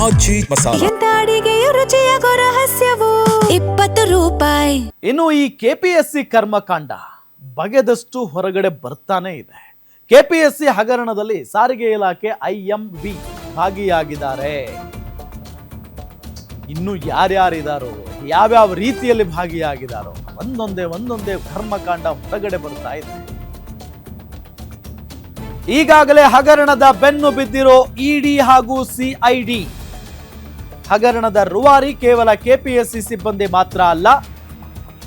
ಮಾಜಿ ಮಸಾಲ. ಎಂತ ಅಡಿಗೆಯ ರುಚಿಯಾಗೋ ರಹಸ್ಯವು 20 ರೂಪಾಯಿ. ಇನ್ನು ಈ ಕೆಪಿಎಸ್ಸಿ ಕರ್ಮಕಾಂಡ ಬಗೆದಷ್ಟು ಹೊರಗಡೆ ಬರ್ತಾನೆ ಇದೆ. ಕೆಪಿಎಸ್ಸಿ ಹಗರಣದಲ್ಲಿ ಸಾರಿಗೆ ಇಲಾಖೆ IMV ಭಾಗಿಯಾಗಿದ್ದಾರೆ. ಇನ್ನು ಯಾರ್ಯಾರಿದಾರೋ, ಯಾವ್ಯಾವ ರೀತಿಯಲ್ಲಿ ಭಾಗಿಯಾಗಿದಾರೋ ಒಂದೊಂದೇ ಕರ್ಮಕಾಂಡ ಹೊರಗಡೆ ಬರ್ತಾ ಇದೆ. ಈಗಾಗಲೇ ಹಗರಣದ ಬೆನ್ನು ಬಿದ್ದಿರೋ ಇಡಿ ಹಾಗೂ CID. ಹಗರಣದ ರೂವಾರಿ ಕೇವಲ ಕೆಪಿಎಸ್ಸಿ ಸಿಬ್ಬಂದಿ ಮಾತ್ರ ಅಲ್ಲ,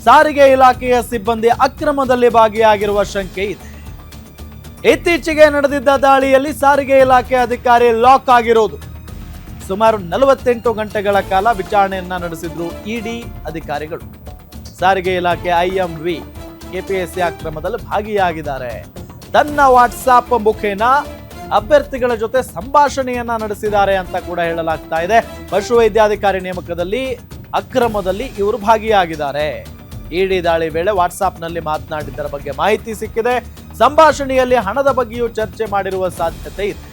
ಸಾರಿಗೆ ಇಲಾಖೆಯ ಸಿಬ್ಬಂದಿ ಅಕ್ರಮದಲ್ಲಿ ಭಾಗಿಯಾಗಿರುವ ಶಂಕೆ ಇದೆ. ಇತ್ತೀಚೆಗೆ ನಡೆದಿದ್ದ ದಾಳಿಯಲ್ಲಿ ಸಾರಿಗೆ ಇಲಾಖೆ ಅಧಿಕಾರಿ ಲಾಕ್ ಆಗಿರೋದು. ಸುಮಾರು 48 ಗಂಟೆಗಳ ಕಾಲ ವಿಚಾರಣೆಯನ್ನ ನಡೆಸಿದ್ರು ಇಡಿ ಅಧಿಕಾರಿಗಳು. ಸಾರಿಗೆ ಇಲಾಖೆ IMV ಕೆಪಿಎಸ್ಸಿ ಅಕ್ರಮದಲ್ಲಿ ಭಾಗಿಯಾಗಿದ್ದಾರೆ. ತನ್ನ ವಾಟ್ಸಾಪ್ ಮುಖೇನ ಅಭ್ಯರ್ಥಿಗಳ ಜೊತೆ ಸಂಭಾಷಣೆಯನ್ನ ನಡೆಸಿದ್ದಾರೆ ಅಂತ ಕೂಡ ಹೇಳಲಾಗ್ತಾ ಇದೆ. ಪಶುವೈದ್ಯಾಧಿಕಾರಿ ನೇಮಕದಲ್ಲಿ ಅಕ್ರಮದಲ್ಲಿ ಇವರು ಭಾಗಿಯಾಗಿದ್ದಾರೆ. ಇಡಿ ದಾಳಿ ವೇಳೆ ವಾಟ್ಸಾಪ್ ನಲ್ಲಿ ಮಾತನಾಡಿದ್ದರ ಬಗ್ಗೆ ಮಾಹಿತಿ ಸಿಕ್ಕಿದೆ. ಸಂಭಾಷಣೆಯಲ್ಲಿ ಹಣದ ಬಗ್ಗೆಯೂ ಚರ್ಚೆ ಮಾಡಿರುವ ಸಾಧ್ಯತೆ ಇದೆ.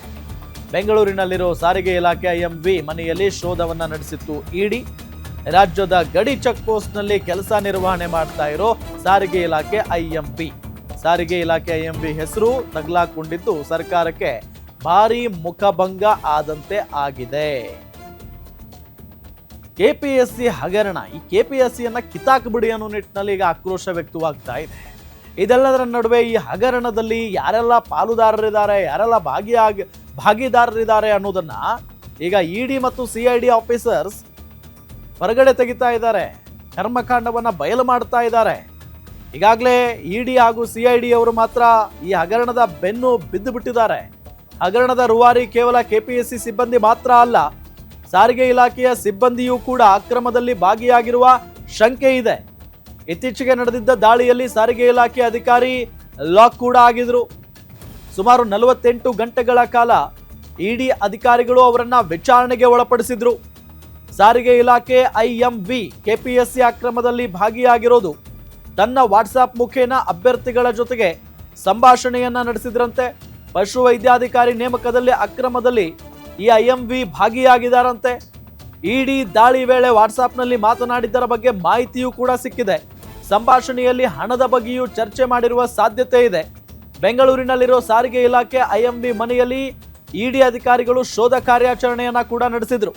ಬೆಂಗಳೂರಿನಲ್ಲಿರೋ ಸಾರಿಗೆ ಇಲಾಖೆ IMV ಮನೆಯಲ್ಲಿ ಶೋಧವನ್ನ ನಡೆಸಿತ್ತು ಇಡಿ. ರಾಜ್ಯದ ಗಡಿ ಚೆಕ್ ಪೋಸ್ಟ್ ನಲ್ಲಿ ಕೆಲಸ ನಿರ್ವಹಣೆ ಮಾಡ್ತಾ ಇರೋ ಸಾರಿಗೆ ಇಲಾಖೆ IMV. ಸಾರಿಗೆ ಇಲಾಖೆ IMV ಹೆಸರು ತಗಲಾಕೊಂಡಿದ್ದು ಸರ್ಕಾರಕ್ಕೆ ಭಾರಿ ಮುಖಭಂಗ ಆದಂತೆ ಆಗಿದೆ. ಕೆಪಿಎಸ್ಸಿ ಹಗರಣ, ಈ ಕೆಪಿಎಸ್ಸಿಯನ್ನ ಕಿತ್ತಾಕ್ಬಿಡಿ ಅನ್ನೋ ನಿಟ್ಟಿನಲ್ಲಿ ಈಗ ಆಕ್ರೋಶ ವ್ಯಕ್ತವಾಗ್ತಾ ಇದೆ. ಇದೆಲ್ಲದರ ನಡುವೆ ಈ ಹಗರಣದಲ್ಲಿ ಯಾರೆಲ್ಲ ಪಾಲುದಾರರಿದ್ದಾರೆ, ಯಾರೆಲ್ಲ ಭಾಗಿದಾರರಿದ್ದಾರೆ ಅನ್ನೋದನ್ನ ಈಗ ಇಡಿ ಮತ್ತು CID ಆಫೀಸರ್ಸ್ ಹೊರಗಡೆ ತೆಗಿತಾ ಇದ್ದಾರೆ. ಕರ್ಮಕಾಂಡವನ್ನ ಬಯಲು ಮಾಡ್ತಾ ಇದ್ದಾರೆ. ಈಗಾಗಲೇ ಇಡಿ ಹಾಗೂ CID ಅವರು ಮಾತ್ರ ಈ ಹಗರಣದ ಬೆನ್ನು ಬಿದ್ದು ಬಿಟ್ಟಿದ್ದಾರೆ. ಹಗರಣದ ರೂವಾರಿ ಕೇವಲ ಕೆಪಿಎಸ್ಸಿ ಸಿಬ್ಬಂದಿ ಮಾತ್ರ ಅಲ್ಲ, ಸಾರಿಗೆ ಇಲಾಖೆಯ ಸಿಬ್ಬಂದಿಯೂ ಕೂಡ ಅಕ್ರಮದಲ್ಲಿ ಭಾಗಿಯಾಗಿರುವ ಶಂಕೆ ಇದೆ. ಇತ್ತೀಚೆಗೆ ನಡೆದಿದ್ದ ದಾಳಿಯಲ್ಲಿ ಸಾರಿಗೆ ಇಲಾಖೆ ಅಧಿಕಾರಿ ಲಾಕ್ ಕೂಡ ಆಗಿದ್ರು. ಸುಮಾರು 48 ಗಂಟೆಗಳ ಕಾಲ ಇಡಿ ಅಧಿಕಾರಿಗಳು ಅವರನ್ನ ವಿಚಾರಣೆಗೆ ಒಳಪಡಿಸಿದ್ರು. ಸಾರಿಗೆ ಇಲಾಖೆ IMV ಕೆಪಿಎಸ್ಸಿ ಅಕ್ರಮದಲ್ಲಿ ಭಾಗಿಯಾಗಿರೋದು ತನ್ನ ವಾಟ್ಸಾಪ್ ಮುಖೇನ ಅಭ್ಯರ್ಥಿಗಳ ಜೊತೆಗೆ ಸಂಭಾಷಣೆಯನ್ನ ನಡೆಸಿದ್ರಂತೆ. ಪಶುವೈದ್ಯಾಧಿಕಾರಿ ನೇಮಕದಲ್ಲಿ ಅಕ್ರಮದಲ್ಲಿ ಈ IMV ಭಾಗಿಯಾಗಿದ್ದಾರಂತೆ. ಇಡಿ ದಾಳಿ ವೇಳೆ ವಾಟ್ಸಾಪ್ನಲ್ಲಿ ಮಾತನಾಡಿದ್ದರ ಬಗ್ಗೆ ಮಾಹಿತಿಯೂ ಕೂಡ ಸಿಕ್ಕಿದೆ. ಸಂಭಾಷಣೆಯಲ್ಲಿ ಹಣದ ಬಗ್ಗೆಯೂ ಚರ್ಚೆ ಮಾಡಿರುವ ಸಾಧ್ಯತೆ ಇದೆ. ಬೆಂಗಳೂರಿನಲ್ಲಿರೋ ಸಾರಿಗೆ ಇಲಾಖೆ IMV ಮನೆಯಲ್ಲಿ ಇಡಿ ಅಧಿಕಾರಿಗಳು ಶೋಧ ಕಾರ್ಯಾಚರಣೆಯನ್ನ ಕೂಡ ನಡೆಸಿದ್ರು.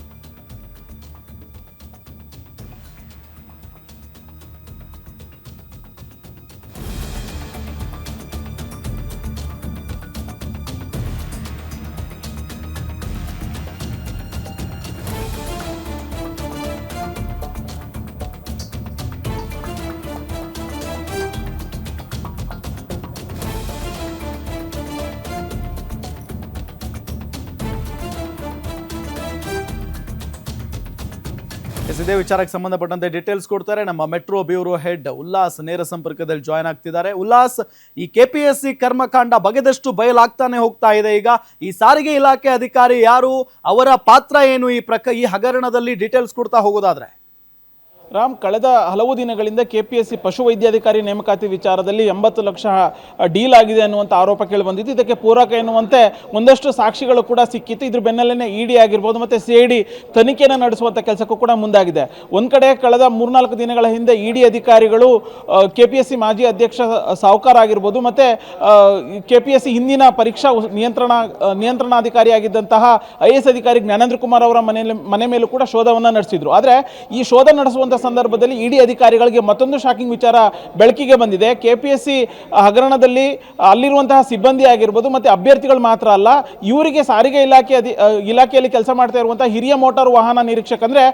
ಇದೇ ವಿಚಾರಕ್ಕೆ ಸಂಬಂಧಪಟ್ಟಂತೆ ಡೀಟೇಲ್ಸ್ ಕೊಡ್ತಾರೆ ನಮ್ಮ ಮೆಟ್ರೋ ಬ್ಯೂರೋ ಹೆಡ್ ಉಲ್ಲಾಸ್ ನೇರ ಸಂಪರ್ಕದಲ್ಲಿ ಜಾಯ್ನ್ ಆಗ್ತಿದ್ದಾರೆ. ಉಲ್ಲಾಸ್, ಈ ಕೆಪಿಎಸ್ಸಿ ಕರ್ಮಕಾಂಡ ಬಗೆದಷ್ಟು ಬಯಲಾಗ್ತಾನೆ ಹೋಗ್ತಾ ಇದೆ. ಈಗ ಈ ಸಾರಿಗೆ ಇಲಾಖೆ ಅಧಿಕಾರಿ ಯಾರು, ಅವರ ಪಾತ್ರ ಏನು ಈ ಹಗರಣದಲ್ಲಿ ಡೀಟೇಲ್ಸ್ ಕೊಡ್ತಾ ಹೋಗೋದಾದ್ರೆ? ರಾಮ್, ಕಳೆದ ಹಲವು ದಿನಗಳಿಂದ ಕೆಪಿಎಸ್ಸಿ ಪಶುವೈದ್ಯಾಧಿಕಾರಿ ನೇಮಕಾತಿ ವಿಚಾರದಲ್ಲಿ 80 ಲಕ್ಷ ಡೀಲ್ ಆಗಿದೆ ಅನ್ನುವಂಥ ಆರೋಪ ಕೇಳಿಬಂದಿತ್ತು. ಇದಕ್ಕೆ ಪೂರಕ ಎನ್ನುವಂತೆ ಒಂದಷ್ಟು ಸಾಕ್ಷಿಗಳು ಕೂಡ ಸಿಕ್ಕಿತ್ತು. ಇದ್ರ ಬೆನ್ನಲ್ಲೇ ಇಡಿ ಆಗಿರ್ಬೋದು ಮತ್ತು CID ತನಿಖೆಯನ್ನು ನಡೆಸುವಂಥ ಕೆಲಸಕ್ಕೂ ಕೂಡ ಮುಂದಾಗಿದೆ. ಒಂದು ಕಡೆ ಕಳೆದ 3-4 ದಿನಗಳ ಹಿಂದೆ ಇಡಿ ಅಧಿಕಾರಿಗಳು ಕೆಪಿಎಸ್ಸಿ ಮಾಜಿ ಅಧ್ಯಕ್ಷ ಸಾವ್ಕಾರ್ ಆಗಿರ್ಬೋದು ಮತ್ತು ಕೆಪಿಎಸ್ಸಿ ಹಿಂದಿನ ಪರೀಕ್ಷಾ ನಿಯಂತ್ರಣಾಧಿಕಾರಿಯಾಗಿದ್ದಂತಹ IAS ಅಧಿಕಾರಿ ಜ್ಞಾನೇಂದ್ರ ಕುಮಾರ್ ಅವರ ಮನೆ ಮೇಲೂ ಕೂಡ ಶೋಧವನ್ನು ನಡೆಸಿದ್ರು. ಆದರೆ ಈ ಶೋಧ ನಡೆಸುವಂಥ ಸಂದರ್ಭದಲ್ಲಿ ಇಡಿ ಅಧಿಕಾರಿಗಳಿಗೆ ಮತ್ತೊಂದು ಶಾಕಿಂಗ್ ವಿಚಾರ ಬೆಳಕಿಗೆ ಬಂದಿದೆ. ಕೆಪಿಎಸ್ಸಿ ಹಗರಣದಲ್ಲಿ ಅಲ್ಲಿರುವಂತಹ ಸಿಬ್ಬಂದಿ ಆಗಿರ್ಬೋದು ಮತ್ತು ಅಭ್ಯರ್ಥಿಗಳು ಮಾತ್ರ ಅಲ್ಲ, ಇವರಿಗೆ ಸಾರಿಗೆ ಇಲಾಖೆಯಲ್ಲಿ ಕೆಲಸ ಮಾಡ್ತಾ ಇರುವಂತಹ ಹಿರಿಯ ಮೋಟಾರ್ ವಾಹನ ನಿರೀಕ್ಷಕ ಅಂದರೆ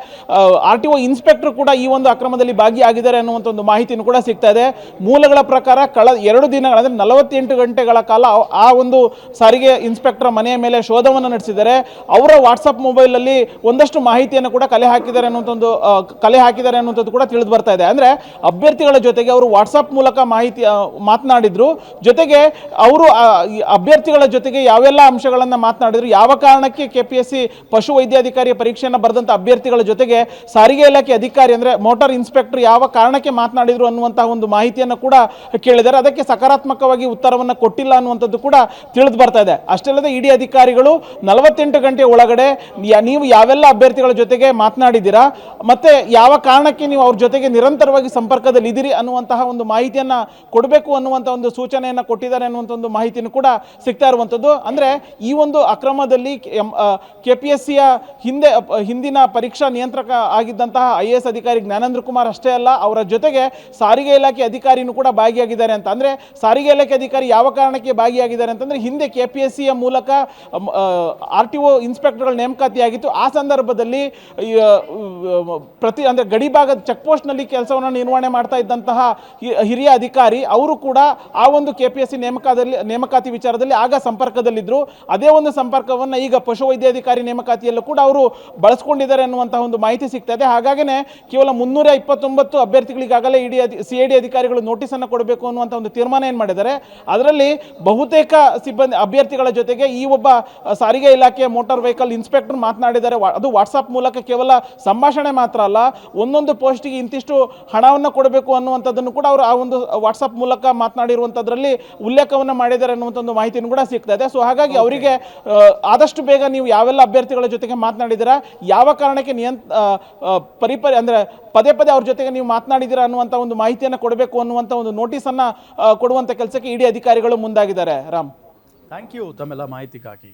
RTO ಇನ್ಸ್ಪೆಕ್ಟರ್ ಕೂಡ ಈ ಒಂದು ಅಕ್ರಮದಲ್ಲಿ ಭಾಗಿಯಾಗಿದ್ದಾರೆ ಅನ್ನುವಂಥ ಒಂದು ಮಾಹಿತಿನೂ ಕೂಡ ಸಿಗ್ತಾ ಇದೆ. ಮೂಲಗಳ ಪ್ರಕಾರ ಕಳೆದ 2 ದಿನಗಳ ಅಂದರೆ 48 ಗಂಟೆಗಳ ಕಾಲ ಆ ಒಂದು ಸಾರಿಗೆ ಇನ್ಸ್ಪೆಕ್ಟರ್ ಮನೆಯ ಮೇಲೆ ಶೋಧವನ್ನು ನಡೆಸಿದ್ದಾರೆ. ಅವರ ವಾಟ್ಸಪ್ ಮೊಬೈಲಲ್ಲಿ ಒಂದಷ್ಟು ಮಾಹಿತಿಯನ್ನು ಕೂಡ ಕಲೆ ಹಾಕಿದ್ದಾರೆ ಮಾಡಿದ್ದಾರೆ ಅನ್ನುವಂಥದ್ದು ಕೂಡ ತಿಳಿದು ಬರ್ತಾ ಇದೆ. ಅಂದರೆ ಅಭ್ಯರ್ಥಿಗಳ ಜೊತೆಗೆ ಅವರು ವಾಟ್ಸಪ್ ಮೂಲಕ ಮಾತನಾಡಿದ್ರು, ಜೊತೆಗೆ ಅವರು ಅಭ್ಯರ್ಥಿಗಳ ಜೊತೆಗೆ ಯಾವೆಲ್ಲ ಅಂಶಗಳನ್ನು ಮಾತನಾಡಿದ್ರು, ಯಾವ ಕಾರಣಕ್ಕೆ KPSC ಪಶು ವೈದ್ಯಾಧಿಕಾರಿಯ ಪರೀಕ್ಷೆಯನ್ನು ಬರೆದಂಥ ಅಭ್ಯರ್ಥಿಗಳ ಜೊತೆಗೆ ಸಾರಿಗೆ ಇಲಾಖೆ ಅಧಿಕಾರಿ ಅಂದರೆ ಮೋಟಾರ್ ಇನ್ಸ್ಪೆಕ್ಟರ್ ಯಾವ ಕಾರಣಕ್ಕೆ ಮಾತನಾಡಿದ್ರು ಅನ್ನುವಂತಹ ಒಂದು ಮಾಹಿತಿಯನ್ನು ಕೂಡ ಕೇಳಿದ್ದಾರೆ. ಅದಕ್ಕೆ ಸಕಾರಾತ್ಮಕವಾಗಿ ಉತ್ತರವನ್ನು ಕೊಟ್ಟಿಲ್ಲ ಅನ್ನುವಂಥದ್ದು ಕೂಡ ತಿಳಿದು ಬರ್ತಾ ಇದೆ. ಅಷ್ಟೇ ಅಲ್ಲದೆ ಇಡಿ ಅಧಿಕಾರಿಗಳು 48 ಗಂಟೆ ಒಳಗಡೆ ನೀವು ಯಾವೆಲ್ಲ ಅಭ್ಯರ್ಥಿಗಳ ಜೊತೆಗೆ ಮಾತನಾಡಿದ್ದೀರಾ ಮತ್ತೆ ಯಾವ ಕಾರಣಕ್ಕೆ ನೀವು ಅವ್ರ ಜೊತೆಗೆ ನಿರಂತರವಾಗಿ ಸಂಪರ್ಕದಲ್ಲಿ ಇದ್ದೀರಿ ಅನ್ನುವಂತಹ ಒಂದು ಮಾಹಿತಿಯನ್ನು ಕೊಡಬೇಕು ಅನ್ನುವಂಥ ಒಂದು ಸೂಚನೆಯನ್ನು ಕೊಟ್ಟಿದ್ದಾರೆ ಅನ್ನುವಂಥ ಒಂದು ಮಾಹಿತಿಯನ್ನು ಕೂಡ ಸಿಗ್ತಾ ಇರುವಂಥದ್ದು. ಅಂದರೆ ಈ ಒಂದು ಅಕ್ರಮದಲ್ಲಿ KPSCಯ ಹಿಂದಿನ ಪರೀಕ್ಷಾ ನಿಯಂತ್ರಕ ಆಗಿದ್ದಂತಹ IAS ಅಧಿಕಾರಿ ಜ್ಞಾನೇಂದ್ರ ಕುಮಾರ್ ಅಷ್ಟೇ ಅಲ್ಲ, ಅವರ ಜೊತೆಗೆ ಸಾರಿಗೆ ಇಲಾಖೆ ಅಧಿಕಾರಿನೂ ಕೂಡ ಭಾಗಿಯಾಗಿದ್ದಾರೆ ಅಂತ. ಅಂದರೆ ಸಾರಿಗೆ ಇಲಾಖೆ ಅಧಿಕಾರಿ ಯಾವ ಕಾರಣಕ್ಕೆ ಭಾಗಿಯಾಗಿದ್ದಾರೆ ಅಂತಂದರೆ ಹಿಂದೆ KPSCಯ ಮೂಲಕ RTO ಇನ್ಸ್ಪೆಕ್ಟರ್ಗಳ ನೇಮಕಾತಿಯಾಗಿತ್ತು. ಆ ಸಂದರ್ಭದಲ್ಲಿ ಅಂದರೆ ಗಡಿ ಭಾಗದ ಚೆಕ್ ಪೋಸ್ಟ್ನಲ್ಲಿ ಕೆಲಸವನ್ನು ನಿರ್ವಹಣೆ ಮಾಡ್ತಾ ಇದ್ದಂತಹ ಹಿರಿಯ ಅಧಿಕಾರಿ ಅವರು ಕೂಡ ಆ ಒಂದು KPSC ನೇಮಕಾತಿ ವಿಚಾರದಲ್ಲಿ ಆಗ ಸಂಪರ್ಕದಲ್ಲಿದ್ದರು. ಅದೇ ಒಂದು ಸಂಪರ್ಕವನ್ನು ಈಗ ಪಶುವೈದ್ಯಾಧಿಕಾರಿ ನೇಮಕಾತಿಯಲ್ಲೂ ಕೂಡ ಅವರು ಬಳಸ್ಕೊಂಡಿದ್ದಾರೆ ಅನ್ನುವಂತಹ ಒಂದು ಮಾಹಿತಿ ಸಿಗ್ತಾ ಇದೆ. ಹಾಗಾಗಿನೇ ಕೇವಲ 329 ಅಭ್ಯರ್ಥಿಗಳಿಗಾಗಲೇ CID ಅಧಿಕಾರಿಗಳು ನೋಟಿಸನ್ನು ಕೊಡಬೇಕು ಅನ್ನುವಂಥ ಒಂದು ತೀರ್ಮಾನ ಏನು ಮಾಡಿದ್ದಾರೆ. ಅದರಲ್ಲಿ ಬಹುತೇಕ ಅಭ್ಯರ್ಥಿಗಳ ಜೊತೆಗೆ ಈ ಒಬ್ಬ ಸಾರಿಗೆ ಇಲಾಖೆಯ ಮೋಟಾರ್ ವೆಹಿಕಲ್ ಇನ್ಸ್ಪೆಕ್ಟರ್ ಮಾತನಾಡಿದ್ದಾರೆ. ಅದು ವಾಟ್ಸಪ್ ಮೂಲಕ ಕೇವಲ ಸಂಭಾಷಣೆ ಮಾತ್ರ ಅಲ್ಲ, ಒಂದೊಂದು ಪೋಸ್ಟಿಗೆ ಇಂತಿಷ್ಟು ಹಣವನ್ನು ಕೊಡಬೇಕು ಅನ್ನುವಂಥದ್ದನ್ನು ಕೂಡ ಅವರು ಆ ಒಂದು ವಾಟ್ಸಪ್ ಮೂಲಕ ಮಾತನಾಡಿರುವಂಥದ್ರಲ್ಲಿ ಉಲ್ಲೇಖವನ್ನು ಮಾಡಿದ್ದಾರೆ ಅನ್ನುವಂಥ ಒಂದು ಮಾಹಿತಿಯನ್ನು ಕೂಡ ಸಿಗ್ತಾ ಇದೆ. ಸೊ ಹಾಗಾಗಿ ಅವರಿಗೆ ಆದಷ್ಟು ಬೇಗ ನೀವು ಯಾವೆಲ್ಲ ಅಭ್ಯರ್ಥಿಗಳ ಜೊತೆಗೆ ಮಾತನಾಡಿದ್ದೀರಾ, ಯಾವ ಕಾರಣಕ್ಕೆ ಅಂದರೆ ಪದೇ ಅವ್ರ ಜೊತೆಗೆ ನೀವು ಮಾತನಾಡಿದ್ದೀರಾ ಅನ್ನುವಂಥ ಒಂದು ಮಾಹಿತಿಯನ್ನು ಕೊಡಬೇಕು ಅನ್ನುವಂಥ ಒಂದು ನೋಟಿಸನ್ನು ಕೊಡುವಂಥ ಕೆಲಸಕ್ಕೆ ಇಡಿ ಅಧಿಕಾರಿಗಳು ಮುಂದಾಗಿದ್ದಾರೆ. ರಾಮ್, ಥ್ಯಾಂಕ್ ಯು ತಮ್ಮೆಲ್ಲ ಮಾಹಿತಿಗಾಗಿ.